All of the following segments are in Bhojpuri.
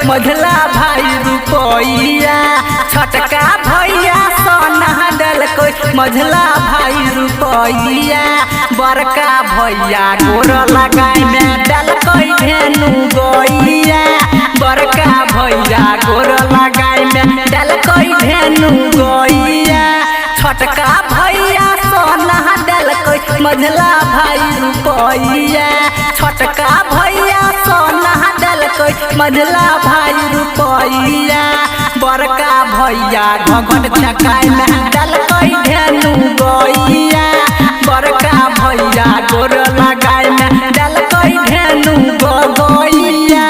मझला भाई रुपैया छोटका भैया सोना दल कोई मझला भाई रुपैया बड़का भैया गोर लगाए में दल कोई धेनु गैया बड़का भैया गोर लगाए में दल कोई धेनु गैया छोटका भैया सोना दल कोई मझला भाई रुपैया छोटका भैया सोना दल कोई मझला भाई रुपैया बड़का भैया घघट छकाय में दल कोई धेनु गैया बड़का भैया गोर लगाय में दल कोई धेनु गैया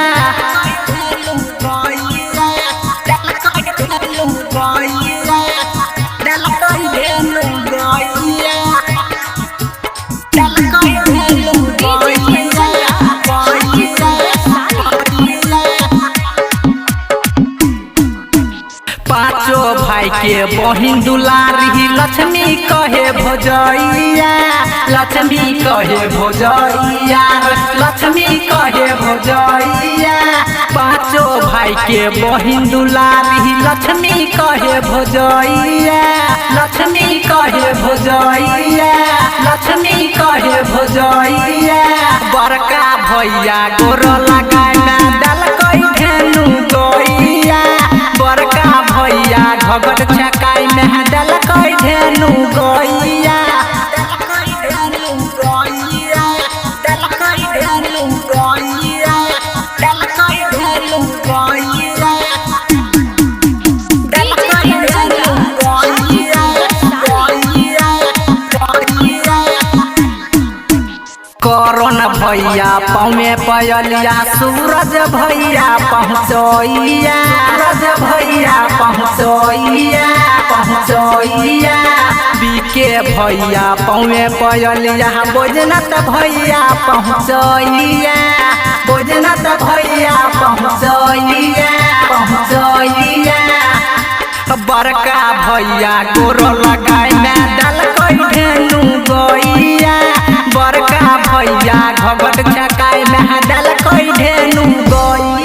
पाँचों भाई के बहिन दुलारी लक्ष्मी कहे भोजैया लक्ष्मी कहे भोजैया लक्ष्मी कहे भोजैया पाँचों भाई के बहिन दुलारी लक्ष्मी कहे भोजैया लक्ष्मी कहे भोजैया लक्ष्मी कहे भोजैया बड़का भैया गोर लगाए में दल कोई धेनु गैया बड़का भैया घघट छकाई में दल कोई धेनु गैया करण भैया पौमे पयलिया सूरज भैया पहुँचैया सूरज भैया पहुँचैया पहुँचैया बीके भैया पौमे पयलिया बोजनत भैया पहुँचैया बोजनत भैया पहुँचैया पहुँचैया बड़का भैया गोर लगाए में दल कोई धेनु गैया बड़का भैया घघट छकाय में दल कोई धेनु गैया।